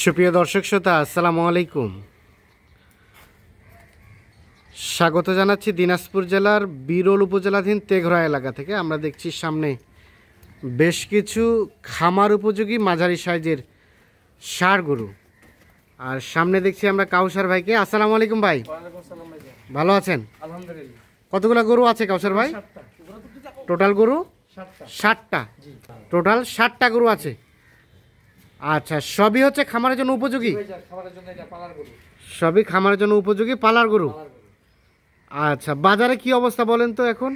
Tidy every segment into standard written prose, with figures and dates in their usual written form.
সুপ্রিয় দর্শক শ্রোতা, আসসালামু আলাইকুম। স্বাগত জানাচ্ছি দিনাজপুর জেলার বিরল উপজেলাধীন তেঘরা এলাকা থেকে। আমরা দেখছি সামনে বেশ কিছু খামার উপযোগী মাঝারি সাইজের ষাঁড় গরু, আর সামনে দেখছি আমরা কাউসার ভাইকে। আসসালামু আলাইকুম ভাই, ভালো আছেন? আলহামদুলিল্লাহ। কতগুলো গরু আছে কাউসার ভাই? টোটাল গরু 60টা। টোটাল 60টা গরু আছে। আচ্ছা, সবই হচ্ছে খামারের জন্য উপযোগী? সবই খামারের জন্য উপযোগী পালার গরু। আচ্ছা, বাজারে কি অবস্থা বলেন তো এখন?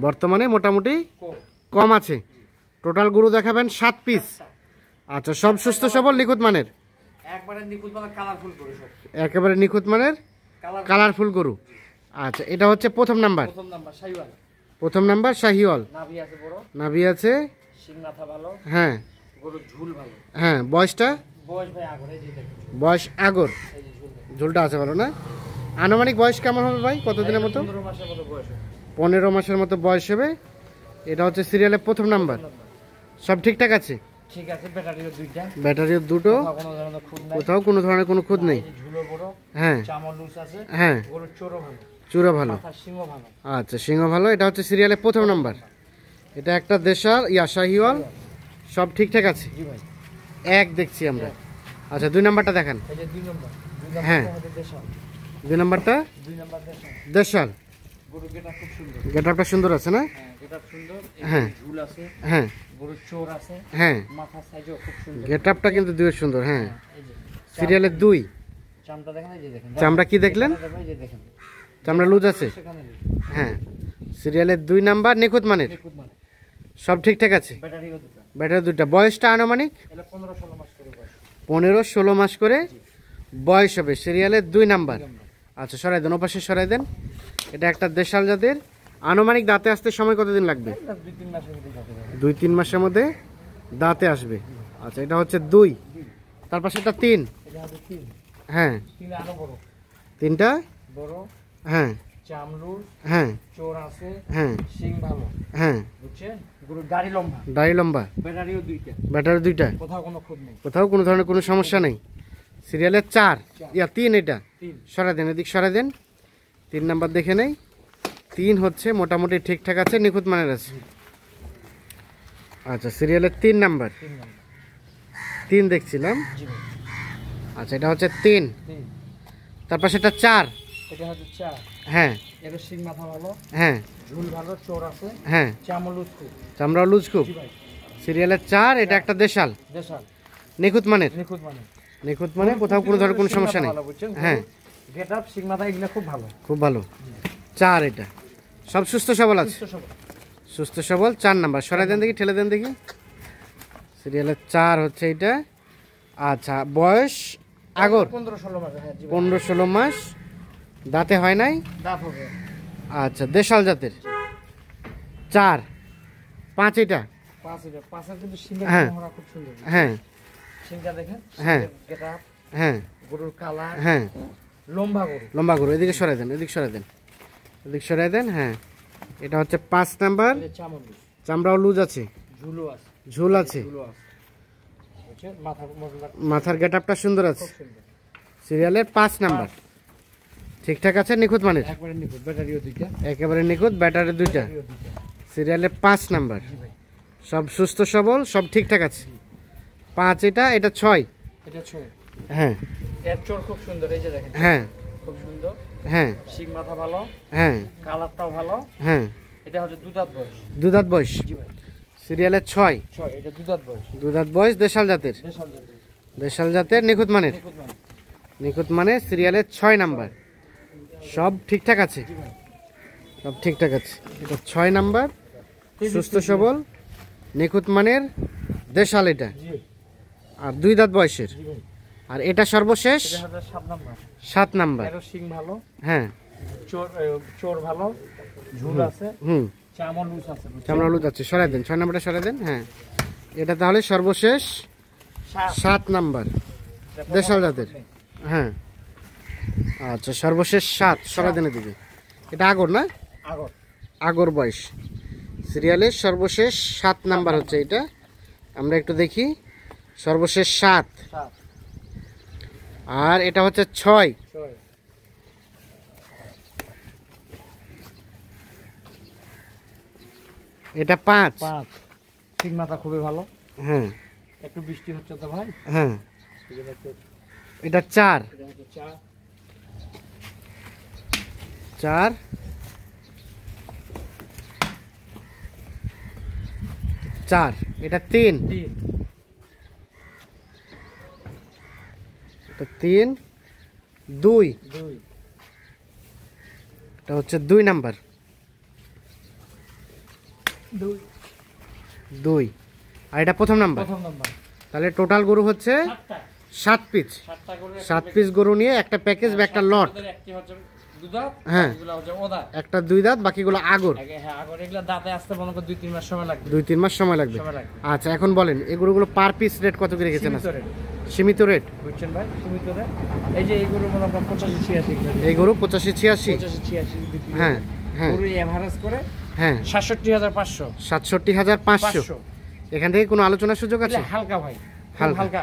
বর্তমানে মোটামুটি কম আছে। টোটাল গরু দেখাবেন 7 পিস। আচ্ছা, সব সুস্থ সবল নিখুঁত মানের? একেবারে নিখুঁত মানের কালারফুল গরু। আচ্ছা, এটা হচ্ছে প্রথম নাম্বার। প্রথম নাম্বার শাহিওয়াল, নাভি আছে, হ্যাঁ হ্যাঁ। বয়সটা? বয়স আগর, ঝুলটা আছে ভালো না? আনুমানিক বয়স কেমন হবে ভাই, কতদিনের মতো? 15 মাসের মতো বয়স হবে। এটা হচ্ছে সিরিয়ালের প্রথম নাম্বার। সব ঠিকঠাক আছে? ঠিক আছে। ব্যাটারিও দুটো, কোথাও কোনো ধরনের কোনো খুঁত নেই। হ্যাঁ হ্যাঁ, চূড়া ভালো। আচ্ছা, সিংহ ভালো। এটা হচ্ছে সিরিয়ালের প্রথম নাম্বার। এটা একটা দেশাল শাহিওয়াল, সব ঠিকঠাক আছে। এক দেখছি আমরা। আচ্ছা, 2 নাম্বারটা দেখান। হ্যাঁ, 2 নাম্বারটা দেশাল। গেটআপটা সুন্দর আছে না? হ্যাঁ হ্যাঁ হ্যাঁ, গেটআপটা কিন্তু 2 সুন্দর। হ্যাঁ, সিরিয়ালের 2। চামড়া কি দেখলেন? চামড়া লুজ আছে। হ্যাঁ, সিরিয়ালের 2 নাম্বার, নিখুঁত মানের, সব ঠিকঠাক আছে। ব্যাটারি দুটা। বয়সটা আনুমানিক 15-16 মাস করে বয়স হবে। সিরিয়ালের 2 নাম্বার। আচ্ছা, সরাই দেন, ওপাশে সরাই দেন। এটা একটা দেশাল জাতের। আনুমানিক দাঁতে আসতে সময় কতদিন লাগবে? 2-3 মাসের মধ্যে দাঁতে আসবে। আচ্ছা, এটা হচ্ছে 2। তার পাশে এটা 3। হ্যাঁ, 3টা হ্যাঁ হ্যাঁ হ্যাঁ হ্যাঁ, দাড়ি লম্বা, ব্যাটারি 2টা, কোথাও কোনো ধরনের কোনো সমস্যা নেই। সিরিয়ালের 4 3। এটা সরাই দেন, এদিক সরাই দেন। 3 নাম্বার দেখে নেই। 3 হচ্ছে মোটামুটি ঠিকঠাক আছে, নিখুঁত মানের আছে। আচ্ছা, সিরিয়ালের 3 নাম্বার। 3 দেখছিলাম। আচ্ছা, এটা হচ্ছে 3। তারপর সেটা 4। হ্যাঁ হ্যাঁ হ্যাঁ, চামড়া লুজ খুব। সিরিয়ালের 4। এটা একটা দেশাল, নিখুঁত মানের। নিখুঁত মানে কোথাও কোনো ধরনের কোনো সমস্যা নেই। হ্যাঁ, খুব ভালো। 4। এটা সব সুস্থ সবল আছে, সুস্থ সবল। 4 নাম্বার সরাই দেন দেখি, ঠেলে দেন দেখি। সিরিয়ালের 4 হচ্ছে এটা। আচ্ছা, বয়স আগর 15-16 মাস, দাঁতে হয় নাই। আচ্ছা, দেশাল জাতের 4 5। এটা হ্যাঁ হ্যাঁ হ্যাঁ হ্যাঁ হ্যাঁ, লম্বা গরু। এদিকে সরাই দেন, এদিকে সরাই দেন, এদিকে সরাই দেন। হ্যাঁ, এটা হচ্ছে 5 নাম্বার। চামড়াও লুজ আছে, ঝুল আছে। মাথার গেটআপটা সুন্দর আছে। সিরিয়ালের 5 নাম্বার, ঠিকঠাক আছে, নিখুঁত মানের, একেবারে নিখুঁত। ব্যাটারি 2টা। সিরিয়ালের 5 নাম্বার, সব সুস্থ সবল, সব ঠিকঠাক আছে। 5 এটা। এটা 6। হ্যাঁ খুব সুন্দর। এই যে দেখেন, হ্যাঁ খুব সুন্দর। হ্যাঁ, শিং মাথা ভালো, হ্যাঁ, কালারটাও ভালো। হ্যাঁ, এটা হচ্ছে 2 দাঁত বয়স। 2 দাঁত বয়স। সিরিয়ালের 6। এটা 2 দাঁত বয়স। 2 দাঁত বয়স, দেশাল জাতের। দেশাল জাতের, নিখুঁত মানের, নিখুঁত মানে। সিরিয়ালের 6 নাম্বার, সব ঠিকঠাক আছে, সব ঠিকঠাক আছে। এটা 6 নাম্বার, সুস্থ সবল, নিখুঁত মানের দেশাল। এটা আর 2 দাঁত বয়সের। আর এটা সর্বশেষ 7 নাম্বার। হ্যাঁ, চোর ভালো, ঝুল আছে, চামড়া লুজ আছে। সরাই দেন, 6 নাম্বারটা সরাই দেন। হ্যাঁ, এটা তাহলে সর্বশেষ 7 নাম্বার, দেশাল জাতের। হ্যাঁ, আচ্ছা, সর্বশেষ 7। সরাই দেন এদিকে। এটা আগর না? আগর বয়স। সিরিয়ালের সর্বশেষ 7 নাম্বার হচ্ছে এটা। আমরা একটু দেখি। সর্বশেষ 7, 7, আর এটা হচ্ছে 6, 6, এটা 5, 5, ঠিক মাথা খুবই ভালো। হ্যাঁ একটু বৃষ্টি হচ্ছে তো ভাই, হ্যাঁ, সেজন্য একটু এটা 4, এটা হচ্ছে 4, 4, 4, এটা 3, 3, এটা 3, 2, 2, এটা হচ্ছে 2 নাম্বার, 2, 2, আর এটা প্রথম নাম্বার। প্রথম নাম্বার। তাহলে টোটাল গরু হচ্ছে 7টা, 7 পিস, 7টা করে 7 পিস গরু নিয়ে একটা প্যাকেজ বা একটা লট। একটি হচ্ছে দুধাত, হ্যাঁ। এগুলো হচ্ছে ওদাত। একটা 2 দাঁত, বাকিগুলো আগর। হ্যাঁ, আগর এগুলো দাঁতে আসতে মনে করো 2-3 মাস সময় লাগবে। 2-3 মাস সময় লাগবে। সময় লাগবে। আচ্ছা, এখন বলেন এই গরুগুলো পার পিস রেট কত করে রেখেছেন? সীমিত রেট। সীমিত রেট। বুঝছেন ভাই, সীমিত রেট। এই যে এইগুলো মনে করো 85-86 এই গরু 85-86। 85-86 বিক্রি। হ্যাঁ হ্যাঁ গরু এভারেজ করে হ্যাঁ, 67,500। 67,500। এখান থেকে কোনো আলোচনার সুযোগ আছে? হালকা ভাই, হালকা। হালকা,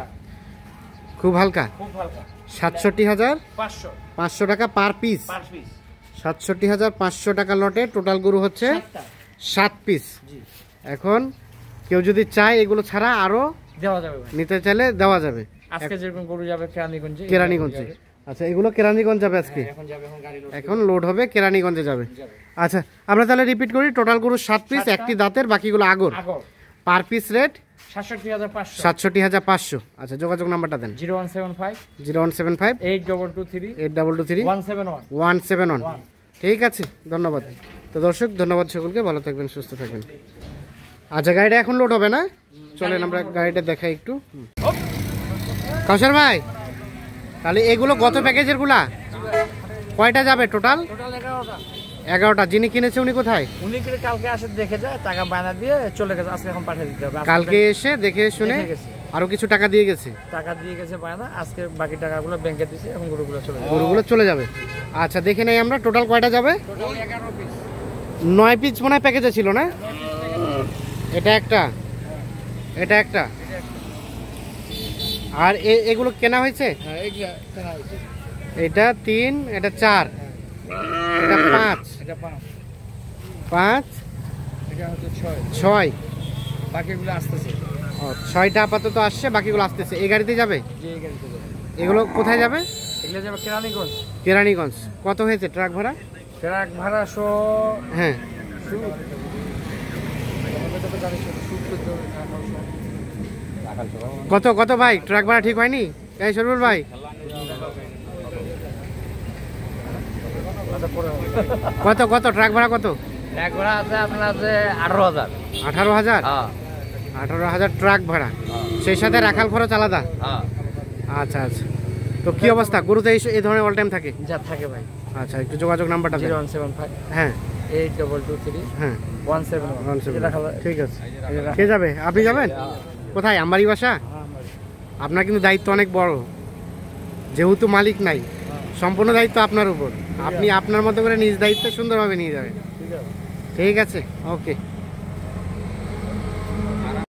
খুব হালকা। খুব হালকা। 67,500 500 টাকা পার পিস। Per piece. 67,500 টাকা লটে টোটাল গরু হচ্ছে 7টা। 7 পিস। জি, এখন কেউ যদি চায় এগুলো ছাড়া আরো দেওয়া যাবে ভাই। নিতে চাইলে দেওয়া যাবে। আজকে যেরকম গরু যাবে কেরানীগঞ্জে। কেরানীগঞ্জে। আচ্ছা, এগুলো কেরানীগঞ্জ যাবে আজকে? এখন যাবে, এখন গাড়ি লোড এখন লোড হবে, কেরানীগঞ্জে যাবে। যাবে। আচ্ছা, আমরা তাহলে রিপিট করি, টোটাল গরু 7 পিস, 7টা। একটি দাঁতের, বাকিগুলো আগর। আগর পার পিস রেট 67,500। 67,500। আচ্ছা, যোগাযোগ নাম্বারটা দেন। 0175 0175 8223 8223 171 171। ঠিক আছে, ধন্যবাদ। তো দর্শক, ধন্যবাদ সকলকে, ভালো থাকবেন, সুস্থ থাকবেন। আচ্ছা, গাড়িটা এখন লোড হবে না? চলেন আমরা গাড়িটা দেখাই একটু। কাউসার ভাই, তাহলে এগুলো গত প্যাকেজের গুলা কয়টা যাবে টোটাল? টোটাল 11টা। 11টা। যিনি কিনেছে উনি কোথায়? উনি কি কালকে আসে দেখে যায়, টাকা বায়না দিয়ে চলে গেছে, আজকে এখন পাঠিয়ে দিতে হবে। আজকে কালকে এসে দেখে শুনে দেখে গেছে। আরো কিছু টাকা দিয়ে গেছে। টাকা দিয়ে গেছে বায়না, আজকে বাকি টাকাগুলো ব্যাংকে দিছে, এখন গরুগুলো চলে যাবে। গরুগুলো চলে যাবে। আচ্ছা, দেখে নেই আমরা টোটাল কয়টা যাবে। Total 11 piece. 9 পিস মনে হয় প্যাকেজে ছিল না? এটা একটা, এটা একটা, আর এগুলো কেনা হয়েছে। হ্যাঁ, এইগুলা কেনা হয়েছে। এটা 3, এটা 4, এটা 5, এটা 5, এটা হচ্ছে 6, 6। বাকিগুলো আসতেছে। 6টা আপাতত আসছে, বাকিগুলো আসতেছে। এই গাড়িতে যাবে? যে এই গাড়িতে যাবে। এগুলো কোথায় যাবে? এগুলো যাবে কেরানীগঞ্জ। কেরানীগঞ্জ। কত হয়েছে ট্রাক ভাড়া? ট্রাক ভাড়া হ্যাঁ, কত কত ভাই ট্রাক ভাড়া ঠিক হয়নি? এই শরীফুল ভাই, কত কত ট্রাক ভাড়া কত? ট্রাক ভাড়া আছে আপনার আছে 18,000। 18,000। হ্যাঁ 18,000 ট্রাক ভাড়া, সেই সাথে রাখাল খরচ আলাদা। হ্যাঁ, আচ্ছা আচ্ছা, তো কি অবস্থা গরুতে এই ধরনের অল টাইম থাকে? যা থাকে ভাই। আচ্ছা, একটু যোগাযোগ নাম্বারটা দেন। 0175 হ্যাঁ 8223 হ্যাঁ 171। এটা রাখা ঠিক আছে। কে যাবে? আপনি যাবেন? কোথায়? আমারই বাসা। আপনার কিন্তু দায়িত্ব অনেক বড়, যেহেতু মালিক নাই, সম্পূর্ণ দায়িত্ব আপনার উপর। আপনি আপনার মতো করে নিজ দায়িত্বে সুন্দরভাবে নিয়ে যাবেন। ঠিক আছে। ঠিক আছে, ওকে।